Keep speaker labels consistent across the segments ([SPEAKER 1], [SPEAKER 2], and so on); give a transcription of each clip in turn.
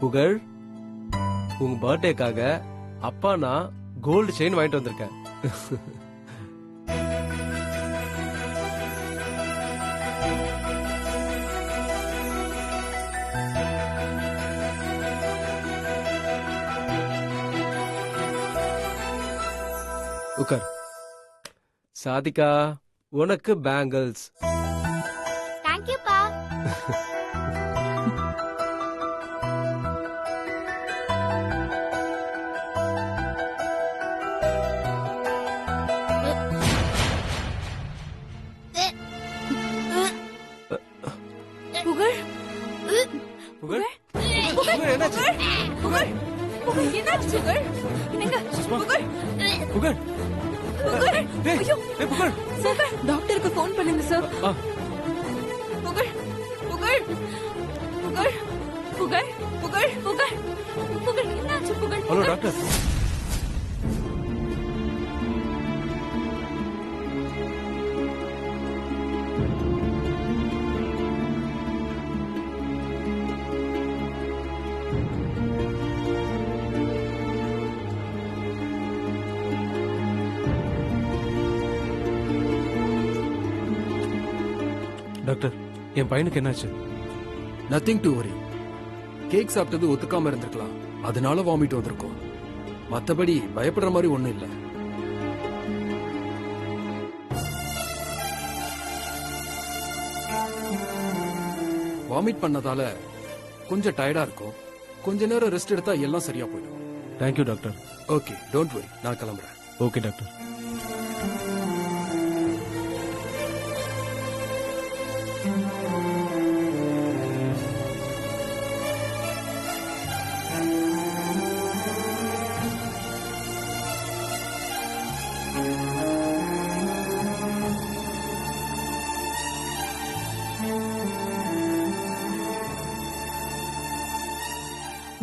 [SPEAKER 1] புகழ், உங்க பர்த்டேக்காக அப்பா நான் கோல்டு செயின் வாங்கிட்டு வந்திருக்கேன். உட்கார். சாதிகா, உனக்கு பேங்கிள்ஸ்.
[SPEAKER 2] தேங்க்யூப்பா.
[SPEAKER 3] புகழ்,
[SPEAKER 1] புகழ், புகழ் என்னாச்சு?
[SPEAKER 3] புகழ், புகழ் என்னாச்சு புகழ்? என்னங்க புகழ்,
[SPEAKER 1] புகழ்,
[SPEAKER 3] புகழ்,
[SPEAKER 1] டேய், டேய் புகழ்.
[SPEAKER 3] சார் டாக்டருக்கு ஃபோன் பண்ணுங்க சார்.
[SPEAKER 1] ஆ,
[SPEAKER 3] புகழ், புகழ், புகழ், புகழ், புகழ், புகழ், புகழ் என்னாச்சு புகழ்?
[SPEAKER 1] Hello doctor. டாக்டர், என் பையனுக்கு என்னாச்சு?
[SPEAKER 4] Nothing to worry. கேக் சாப்பிட்டது ஒத்துக்காம இருந்திருக்கலாம், அதனால வாமிட் வந்திருக்கும். மத்தபடி பயப்படுற மாதிரி ஒண்ணும் இல்ல. வாமிட் பண்ணதால கொஞ்சம் டயர்டா இருக்கும். கொஞ்ச நேரம் ரெஸ்ட் எடுத்தா எல்லாம் சரியா போயிடும்.
[SPEAKER 1] Thank you doctor.
[SPEAKER 4] Okay, don't worry, நான் கிளம்புறேன்.
[SPEAKER 1] Okay doctor.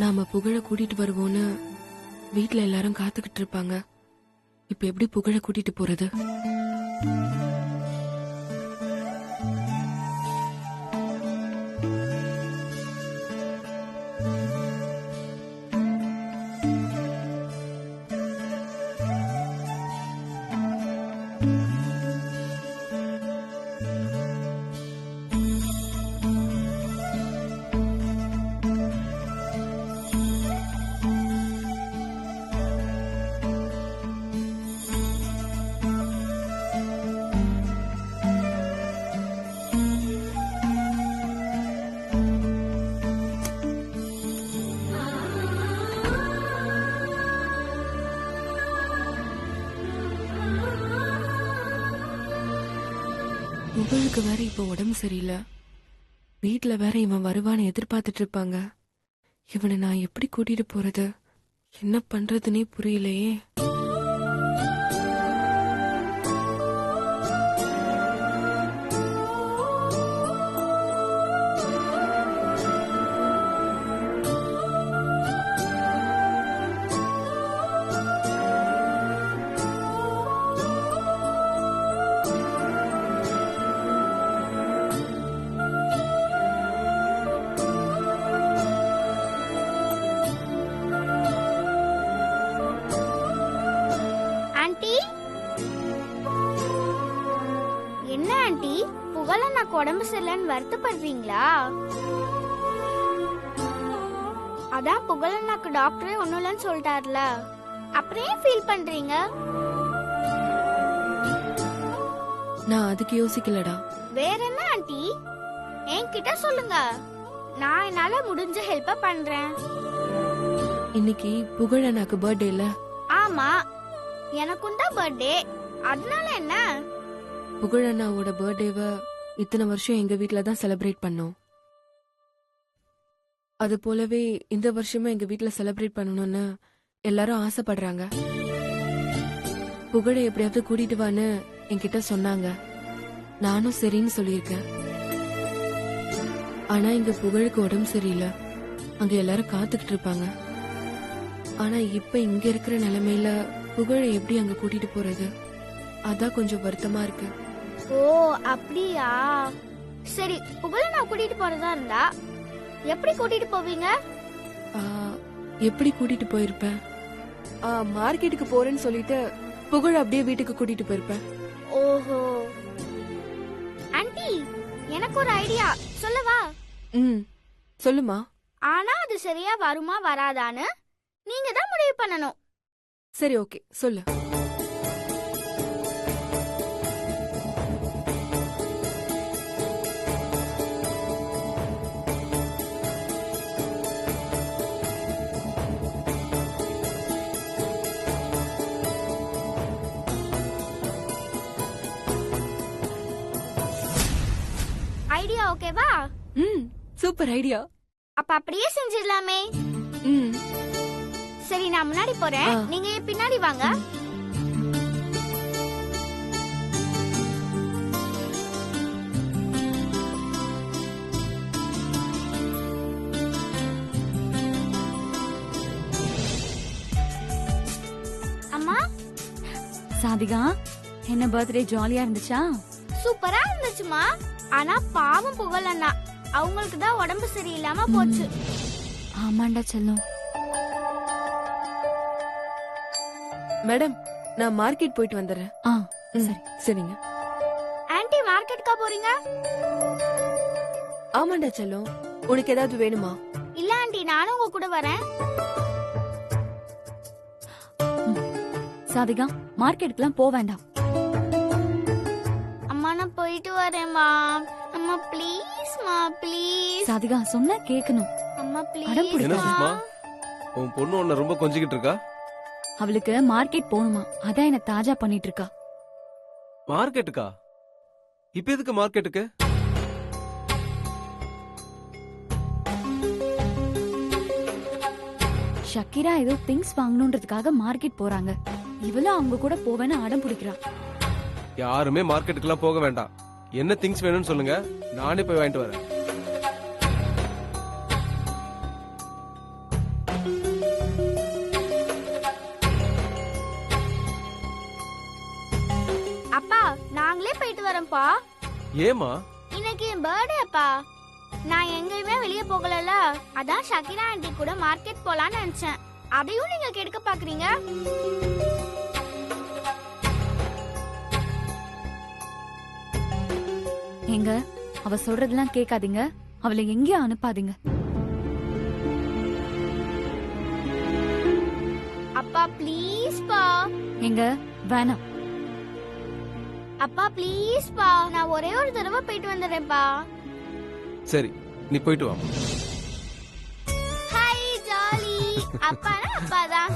[SPEAKER 3] நாம புகழ கூட்டிட்டு வருவோம்னு வீட்ல எல்லாரும் காத்துக்கிட்டு இருப்பாங்க. இப்ப எப்படி புகழ கூட்டிட்டு போறது? புகழுக்கு வேற இப்ப உடம்பு சரியில்லை. வீட்ல வேற இவன் வருவான்னு எதிர்பார்த்துட்டு இருப்பாங்க. இவனை நான் எப்படி கூட்டிட்டு போறது? என்ன பண்றதுன்னே புரியலையே.
[SPEAKER 2] என்ன ஆண்டி, புகழ நான் உடம்பு சரியில்லைன்னு வருத்தப்படுறீங்களா? அதான் புகழனாக்கு டாக்டரே ஒண்ணும் இல்லைன்னு சொல்லிட்டார்ல, அப்புறம் ஏன் ஃபீல் பண்றீங்க?
[SPEAKER 3] நான் அதுக்கு யோசிக்கலடா.
[SPEAKER 2] வேற என்ன ஆண்டி, என்கிட்ட சொல்லுங்க, நான் என்னால முடிஞ்ச ஹெல்ப்ப பண்றேன்.
[SPEAKER 3] இன்னைக்கு புகழ் அண்ணாக்கு பர்த்டே இல்ல?
[SPEAKER 2] ஆமா, எனக்கும் தான் பர்த்டே. அதனால என்ன?
[SPEAKER 3] புகழ் அண்ணாவோட பர்த்டேவை இத்தனை வருஷம் எங்க வீட்ல தான் செலிப்ரேட் பண்ணோம். அது போலவே இந்த வருஷமும் எங்க வீட்ல செலிப்ரேட் பண்ணணும்னு எல்லாரும் ஆசைப்படுறாங்க. புகழை எப்படியாவது கூட்டிட்டு வான்னு என்கிட்ட சொன்னாங்க. நானும் சரின்னு சொல்லியிருக்கேன். ஆனா இங்க புகழுக்கு உடம்பு சரியில்லை, அங்க எல்லாரும் காத்துக்கிட்டு இருப்பாங்க. ஆனா இப்ப இங்க இருக்கிற நிலைமையில புகழை எப்படி அங்க கூட்டிட்டு போறது? அதான் கொஞ்சம் வருத்தமா இருக்கு.
[SPEAKER 2] ஓ அப்படியா? சரி, புகழ நான் கூட்டிட்டு போறதா இருந்தா எப்படி கூட்டிட்டு போவீங்க?
[SPEAKER 3] ஆ, எப்படி கூட்டிட்டு போயிருப்பேன்? மார்க்கெட்டுக்கு போறேன்னு சொல்லிட்டு புகழ் அப்படியே வீட்டுக்கு கூட்டிட்டு போயிருப்பேன்.
[SPEAKER 2] ஓஹோ. ஆன்ட்டி, எனக்கு ஒரு ஐடியா சொல்லவா?
[SPEAKER 3] ம், சொல்லுமா.
[SPEAKER 2] ஆனா அது சரியா வருமா வராதான்னு நீங்க தான் முடிவு பண்ணணும்.
[SPEAKER 3] சரி, ஓகே, சொல்லு.
[SPEAKER 2] ஐடியா ஓகேவா?
[SPEAKER 3] ம், சூப்பர் ஐடியா.
[SPEAKER 2] அப்ப அப்படியே செஞ்சிடலாமே.
[SPEAKER 3] ம்,
[SPEAKER 2] சரி, நான் முன்னாடி போறேன்,
[SPEAKER 3] ஆ.
[SPEAKER 2] நீங்க என் பின்னாடி வாங்க. அம்மா,
[SPEAKER 5] சாதிகா, என்ன பர்த்டே ஜாலியா இருந்துச்சா?
[SPEAKER 2] சூப்பரா இருந்துச்சுமா. ஆனா பாவம் புகழ் அண்ணா, அவங்களுக்கு தான் உடம்பு சரியில்லாம போச்சு.
[SPEAKER 5] ஆமாண்டா செல்லம்.
[SPEAKER 3] மேடம், நான் மார்க்கெட் போயிட்டு வந்துடுறேன்.
[SPEAKER 5] ஆ,
[SPEAKER 3] ம்,
[SPEAKER 5] சரி.
[SPEAKER 3] சரிங்க.
[SPEAKER 2] ஆன்ட்டி, மார்க்கெட்டுக்கா போறீங்க?
[SPEAKER 3] ஆமாண்டா செல்லம், உனக்கு ஏதாவது வேணுமா?
[SPEAKER 2] இல்ல ஆன்ட்டி, நானும் உங்க கூட வரேன்.
[SPEAKER 5] சாதிகா, மார்க்கெட்டுக்குலாம் போக வேண்டாம்.
[SPEAKER 2] அம்மா, நான் போயிட்டு வரேன்மா. அம்மா ப்ளீஸ் மா, ப்ளீஸ்.
[SPEAKER 5] சாதிகா, சொன்னா கேட்கணும்.
[SPEAKER 2] அம்மா
[SPEAKER 5] அடம்
[SPEAKER 2] ப்ளீஸ்.
[SPEAKER 1] என்ன
[SPEAKER 5] பிடிக்காத.
[SPEAKER 1] சுஷ்மா, உன் பொண்ணு உன்னை ரொம்ப கொஞ்சிக்கிட்டு இருக்கா?
[SPEAKER 5] அவளுக்கு மார்க்கெட் போகணுமா, அதான் என்ன தாஜா பண்ணிட்டு இருக்கா.
[SPEAKER 1] மார்க்கெட்டுக்கா? இப்ப எதுக்கு மார்க்கெட்டுக்கு?
[SPEAKER 5] ஷக்கீரா ஏதோ திங்ஸ் வாங்கணுன்றதுக்காக மார்க்கெட் போறாங்க. இவளும் அவங்க கூட போவேன்னு அடம் பிடிக்கிறா.
[SPEAKER 1] யாருமே மார்க்கெட்டுக்கெல்லாம் போக வேண்டாம். என்ன திங்ஸ் வேணும்னு சொல்லுங்க, நானே போய் வாங்கிட்டு வரேன்.
[SPEAKER 2] அப்பா, நாங்களே போயிட்டு வரேன்ப்பா.
[SPEAKER 1] ஏமா?
[SPEAKER 2] இன்னைக்கு என் பர்த்டே அப்பா. நான் எங்கேயுமே வெளியே போகலல, அதான் ஷக்கீரா ஆன்ட்டி கூட மார்க்கெட் போலான்னு நினைச்சேன். அதையும் நீங்க கெடுக்க பாக்குறீங்க.
[SPEAKER 5] எங்க அவ சொல்றதெல்லாம் கேட்காதீங்க, அவளை எங்கேயும் அனுப்பாதீங்க.
[SPEAKER 2] அப்பா ப்ளீஸ் பா.
[SPEAKER 5] எங்க வேணாம்.
[SPEAKER 2] அப்பா ப்ளீஸ் பா, நான் ஒரே ஒரு தடவை போயிட்டு வந்துடுறேன்ப்பா.
[SPEAKER 1] சரி, நீ போயிட்டு வா.
[SPEAKER 2] Hi jolly. அப்பானா அப்பாதான்.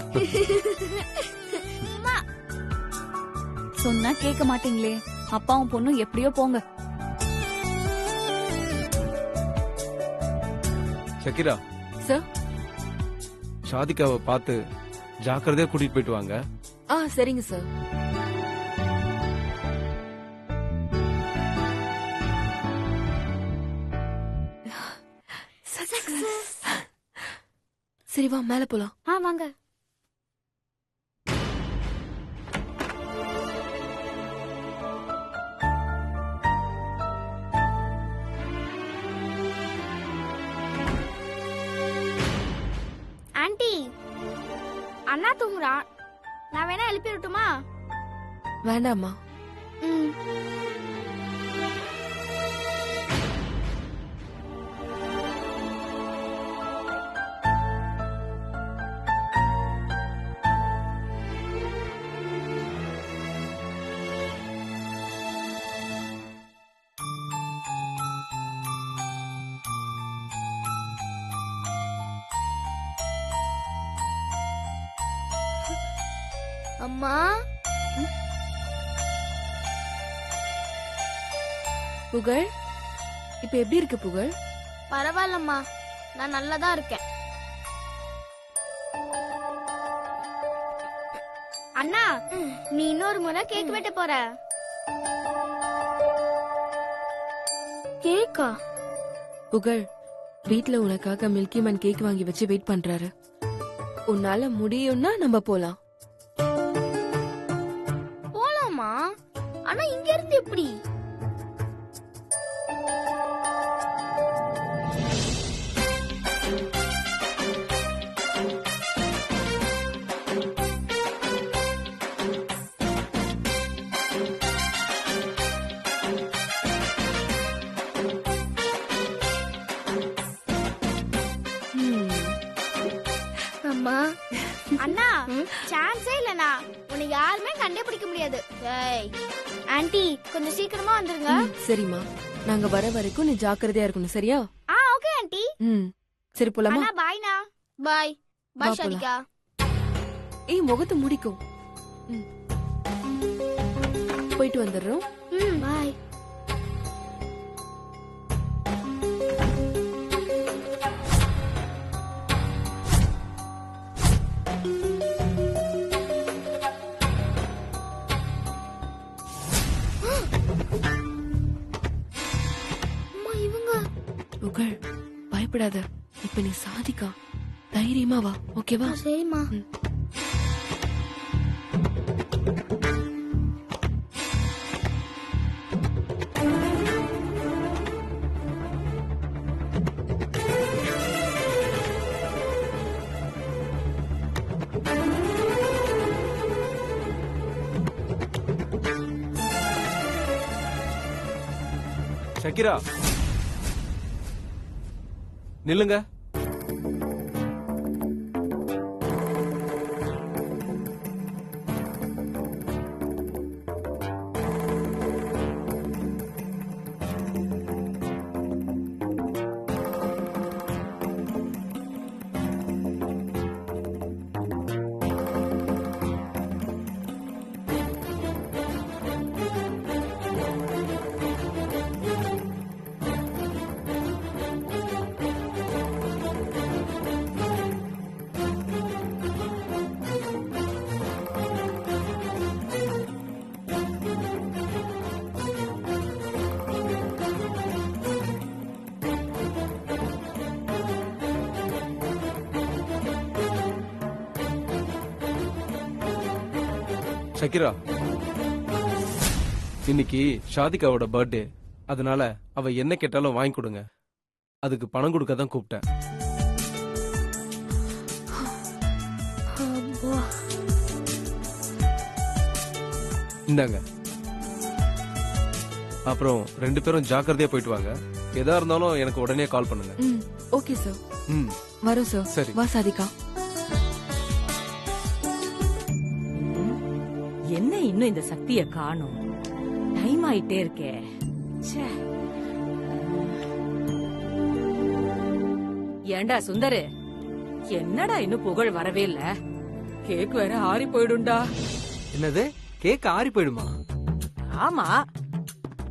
[SPEAKER 2] அம்மா,
[SPEAKER 5] சொன்னா கேட்க மாட்டீங்களே. அப்பாவும் பொண்ணும் எப்படியோ போங்க.
[SPEAKER 1] Shakira,
[SPEAKER 3] sir.
[SPEAKER 1] ஷாதிகாவை பார்த்து ஜாக்கிரதையா கூட்டிட்டு போயிட்டு வாங்க.
[SPEAKER 3] சரிங்க சார். சரி, வா மேல போலாம்.
[SPEAKER 2] வாங்க. ஆன்ட்டி, அண்ணா தூங்குறான், நான் வேணா எழுப்பி விட்டுமா?
[SPEAKER 3] வேண்டாமா?
[SPEAKER 2] ம். அம்மா,
[SPEAKER 3] புகழ், இப்ப எப்படி இருக்கு புகழ்?
[SPEAKER 2] பரவாயில்லம்மா, நான் நல்லதா இருக்கேன். அண்ணா, நீ இன்னொரு முறை கேக் வெட்ட போற. கேக்கா?
[SPEAKER 3] புகழ், வீட்ல உனக்காக மில்கி மேன் கேக் வாங்கி வச்சு வெயிட் பண்றாரு. உன்னால முடியும்னா நம்ம போலாம்.
[SPEAKER 2] போலாமா? ஆனா இங்க இருந்து எப்படி? அண்ணா சான்ஸே இல்லண்ணா, உன்னை யாருமே கண்டுபிடிக்க முடியாது. ஏய் ஆன்ட்டி, கொஞ்சம் சீக்கிரமா வந்துருங்க.
[SPEAKER 3] சரிம்மா, நாங்க வர வரைக்கும் நீ ஜாக்கிரதையா இருக்கணும், சரியா?
[SPEAKER 2] Okay aunty.
[SPEAKER 3] சரி போலாமா?
[SPEAKER 2] அண்ணா பாய்ண்ணா. பாய்
[SPEAKER 3] வா,
[SPEAKER 2] பாய்
[SPEAKER 3] போலாம்.
[SPEAKER 2] ஷாதிகா.
[SPEAKER 3] ஏய், முகத்தை முடிக்கும். போயிட்டு வந்துடுறோம்.
[SPEAKER 2] பாய்.
[SPEAKER 3] புகழ், பயப்படாத. இப்ப நீ சாதிக்கா, தைரியமா வா, ஓகேவா?
[SPEAKER 2] சரிம்மா.
[SPEAKER 1] ஷக்கிரா, நில்லுங்க. ஷக்கிரா, இன்னைக்கு ஷாதிகாவோட பர்த்டே. அதனால அவ என்ன கேட்டாலும் வாங்கி கொடுங்க. அதுக்கு பணம் கொடுக்க தான் கூப்பிட்டேன். இந்தாங்க. அப்புறம் 2 பேரும் ஜாக்கிரதையா போயிட்டு வாங்க. எதா இருந்தாலும் எனக்கு உடனே கால் பண்ணுங்க.
[SPEAKER 3] Okay sir.
[SPEAKER 1] ம்,
[SPEAKER 3] வரோம் சார்.
[SPEAKER 1] சரி.
[SPEAKER 3] வா சாதிகா.
[SPEAKER 6] என்ன இன்னும் இந்த சக்திய காணோம்? டைம் ஆயிட்டே இருக்கே. ச்சே. ஏண்டா சுந்தரு, என்னடா இன்னும் புகழ் வரவே இல்ல? கேக் வேற ஆறி போயிடும்டா.
[SPEAKER 7] என்னது, கேக் ஆறி போயிடுமா?
[SPEAKER 6] ஆமா,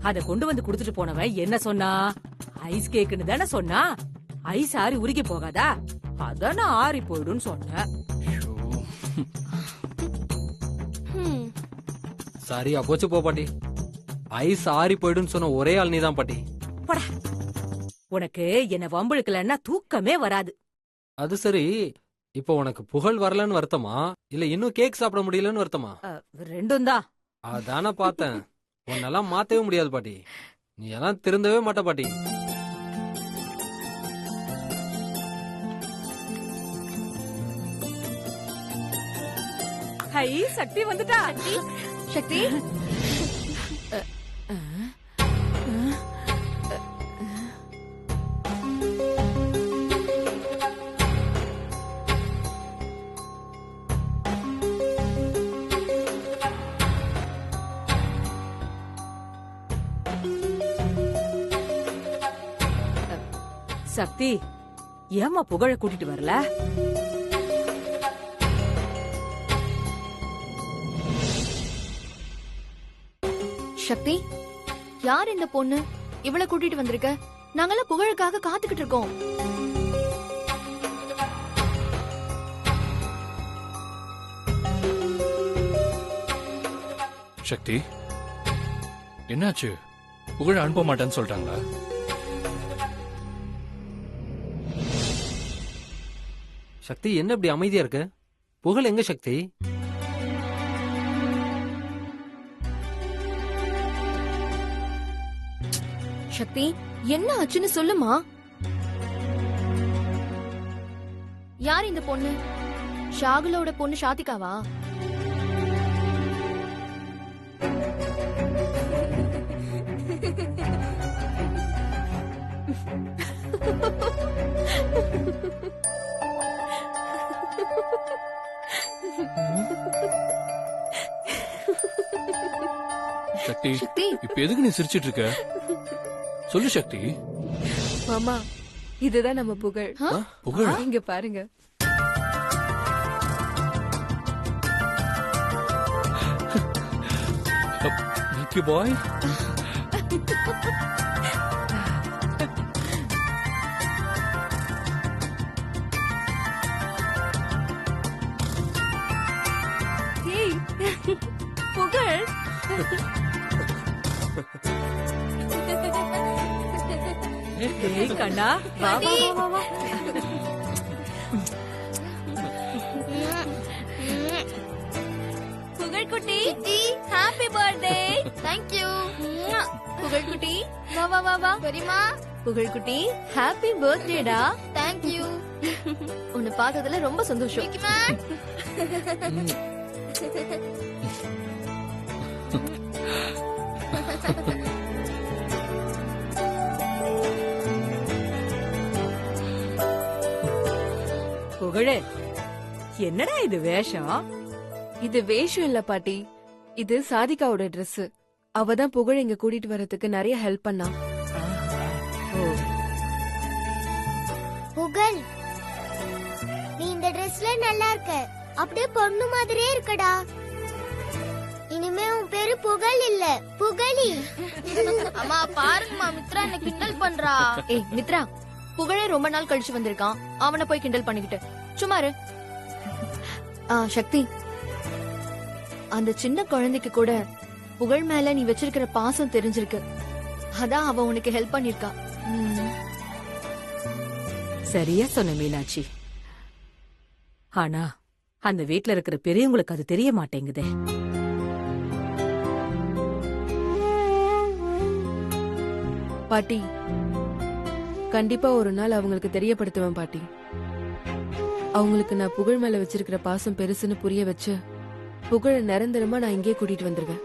[SPEAKER 6] அத கொண்டு வந்து குடுத்துட்டு போனவன் என்ன சொன்னா? ஐஸ் கேக்குன்னு தானே சொன்னா. ஐஸ் ஆறி உருகி போகாதா? அதான் நான் ஆறி போயிடும்னு சொன்னேன்.
[SPEAKER 7] சரியா போச்சு போ பாட்டி. ஐஸ் ஆறி போயிடுன்னு சொன்ன ஒரே ஆள் நீதான் பாட்டி.
[SPEAKER 6] போடா, உனக்கு என்ன வம்புழுக்கலன்னா தூக்கமே வராது.
[SPEAKER 7] அது சரி, இப்போ உனக்கு புகழ் வரலன்னு வருத்தமா, இல்ல இன்னும் கேக் சாப்பிட முடியலன்னு வருத்தமா?
[SPEAKER 6] ரெண்டும் தான்.
[SPEAKER 7] அதான பார்த்தேன். உன்னெல்லாம் மாத்தவே முடியாது பாட்டி. நீ எல்லாம் திருந்தவே மாட்ட பாட்டி.
[SPEAKER 6] ஹை, சக்தி வந்துட்டா.
[SPEAKER 3] சக்தி,
[SPEAKER 6] சக்தி, ஏம்மா புகழ கூட்டிட்டு வரல?
[SPEAKER 3] சக்தி, யார் இந்த பொண்ணு? இவளை கூட்டிட்டு வந்திருக்க? நாங்கெல்லாம் புகழுக்காக காத்துக்கிட்டு இருக்கோம்.
[SPEAKER 8] சக்தி, என்னாச்சு? புகழ அனுப்ப மாட்டேன்னு சொல்லிட்டாங்களா?
[SPEAKER 7] சக்தி, என்ன இப்படி அமைதியா இருக்கு? புகழ் எங்க சக்தி?
[SPEAKER 3] சக்தி, என்ன ஆச்சுன்னு சொல்லுமா. யார் இந்த பொண்ணு? ஷாகுலோட பொண்ணு ஷாதிகாவா?
[SPEAKER 8] சக்தி
[SPEAKER 3] சக்தி
[SPEAKER 8] இப்ப எதுக்கு நீ சிரிச்சிட்டு இருக்க? சொல்லு சக்தி.
[SPEAKER 3] மாமா இதுதான் நம்ம புகழ்.
[SPEAKER 8] புகழ்
[SPEAKER 3] இங்க பாருங்க.
[SPEAKER 8] மில்கி பாய்.
[SPEAKER 3] ஏய் புகழ்.
[SPEAKER 6] ஏய் கண்ணா வா வா வா வா
[SPEAKER 3] புகழ் குட்டி ஹாப்பி பர்த்டே.
[SPEAKER 2] Thank you.
[SPEAKER 3] புகழ் குட்டி வா வா வா வா.
[SPEAKER 2] பெரியமா
[SPEAKER 3] புகழ் குட்டி ஹாப்பி பர்த்டேடா.
[SPEAKER 2] Thank you.
[SPEAKER 3] உன்னை பார்த்ததுல ரொம்ப சந்தோஷம்.
[SPEAKER 2] Mickey man.
[SPEAKER 6] புகழே என்னடா இது வேஷம்?
[SPEAKER 3] இது வேஷம் இல்ல பாட்டி, இது சாதிகாவோட Dress. அவ தான் புகழ் இங்க கூட்டிட்டு வரதுக்கு நிறைய ஹெல்ப் பண்ணா.
[SPEAKER 6] ஓ
[SPEAKER 2] புகழ், நீ இந்த ட்ரெஸ்ல நல்லா இருக்க. அப்படியே பொண்ணு மாதிரியே இருக்கடா. இனிமே உன் பேரு புகழ் இல்ல, புகழி. அம்மா பாருங்கம்மா, மித்ரா என்ன கிண்டல் பண்றா.
[SPEAKER 3] ஏய் மித்ரா, புகழே ரொம்ப நாள் கழிச்சு வந்திருக்கான், அவனை போய் கிண்டல் பண்ணிக்கிட்டு சும்மா இரு. சக்தி, அந்த சின்ன குழந்தைக்கு கூட புகழ் மேல நீ வச்சிருக்கிற பாசம் தெரிஞ்சிருக்கு. அதான் அவ உனக்கு ஹெல்ப் பண்ணிருக்கா.
[SPEAKER 6] சரியா சொன்ன மீனாட்சி. ஆனா அந்த வீட்ல இருக்கிற பெரியவங்களுக்கு அது தெரிய மாட்டேங்குதே.
[SPEAKER 3] பாட்டி, கண்டிப்பா ஒரு நாள் அவங்களுக்கு தெரியப்படுத்துவேன் பாட்டி. அவங்களுக்கு நான் புகழ் மேல வச்சிருக்கிற பாசம் பெருசுன்னு புரிய வச்சு புகழ நிரந்தரமா நான் இங்கே கூட்டிட்டு வந்துருவேன்.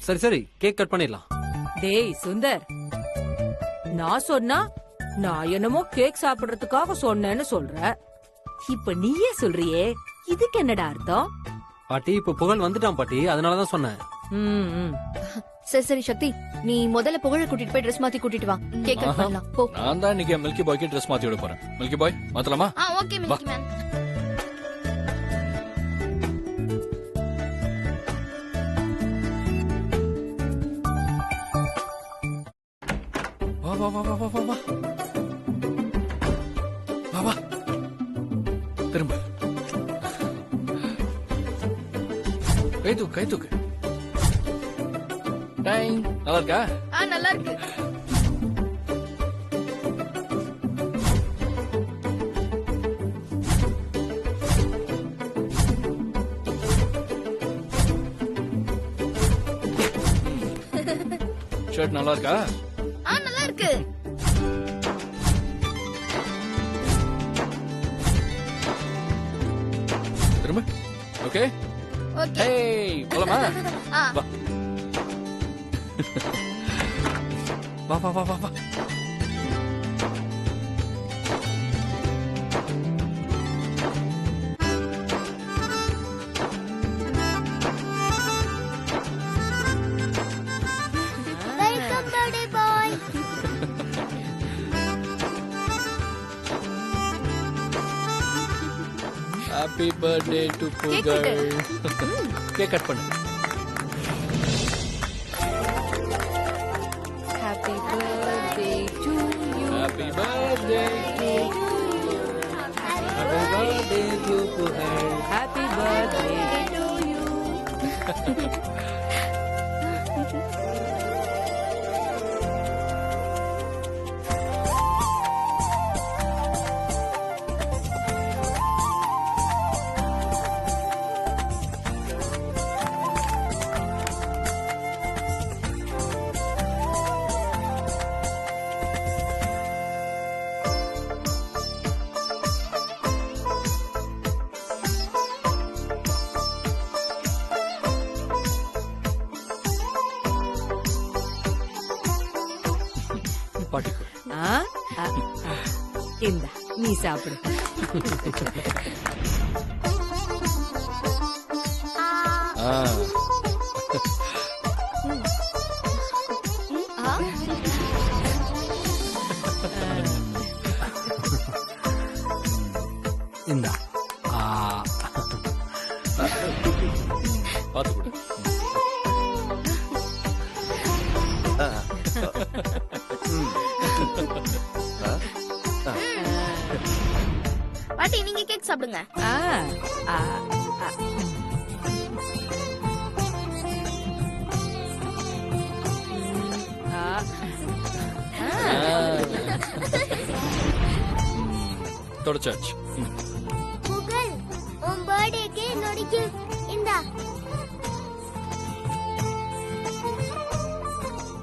[SPEAKER 7] சரி சரி, கேக் கட் பண்ணிடலாம்.
[SPEAKER 6] டேய் சுந்தர், நான் சொன்னா நான் என்னமோ கேக் சாப்பிடுறதுக்காக சொன்னேன்னு சொல்ற. இப்ப நீயே சொல்றியே, இதுக்கு என்னடா அர்த்தம்?
[SPEAKER 7] பாட்டி இப்ப புகழ் வந்துட்டான் பாட்டி, அதனாலதான் சொன்னேன்.
[SPEAKER 6] ம், ம்.
[SPEAKER 3] சரி சரி சக்தி, நீ முதல்ல புகழ கூட்டிட்டு போய் ட்ரெஸ் மாத்தி கூட்டிட்டு வா. கேக் கட் பண்ணலாம் போ.
[SPEAKER 8] நான் தான் இன்னைக்கு மில்கி பாய்க்கு ட்ரெஸ் மாத்தி விட போறேன். மில்கி பாய் மாத்தலாமா?
[SPEAKER 2] Okay Mickey man.
[SPEAKER 8] வா வா வா வா வா வா வா வா வா. திரும்ப கை தூக்கு, கை தூக்கு. டைம் நல்லா இருக்கா?
[SPEAKER 2] நல்லா இருக்கு.
[SPEAKER 8] ஷர்ட் நல்லா இருக்கா?
[SPEAKER 2] நல்லா இருக்கு.
[SPEAKER 8] திரும்ப. Okay
[SPEAKER 2] okay.
[SPEAKER 8] ஹேய், போலாமா? வா வா வா வா வா வா.
[SPEAKER 2] Welcome birthday boy.
[SPEAKER 8] Happy birthday to புகழ். கேக் கட் பண்ணு.
[SPEAKER 3] Happy birthday to you.
[SPEAKER 8] Happy birthday.
[SPEAKER 7] Happy birthday to புகழ்.
[SPEAKER 6] Happy birthday.
[SPEAKER 8] பாட்டிக்கு
[SPEAKER 6] இந்தா நீ சாப்பிடு.
[SPEAKER 2] ஆ,
[SPEAKER 8] ஆ,
[SPEAKER 3] ஆ,
[SPEAKER 7] இந்தா
[SPEAKER 8] பாத்து கொடு.
[SPEAKER 2] பாட்டி நீங்க கேக் சாப்பிடுங்க.
[SPEAKER 6] ஆ, ஆ, ஆ. ஆ.
[SPEAKER 8] தொடச்சாச்சு.
[SPEAKER 2] புகழ் உன் பர்த்டேக்கு என்னோட gift. இந்தா.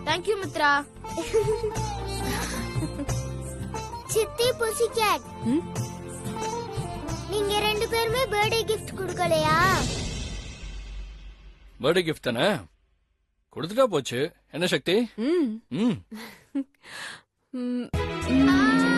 [SPEAKER 3] தேங்க்யூ மித்ரா.
[SPEAKER 2] சித்தி புசி கேட்,
[SPEAKER 3] ம்?
[SPEAKER 2] நீங்க ரெண்டு பேருமே பர்த்டே கிஃப்ட் கொடுக்கலையா?
[SPEAKER 8] பர்த்டே கிஃப்ட் தானே, கொடுத்துட்டா போச்சு. என்ன சக்தி?
[SPEAKER 3] ம்.
[SPEAKER 8] ம்
[SPEAKER 3] ம். ம்.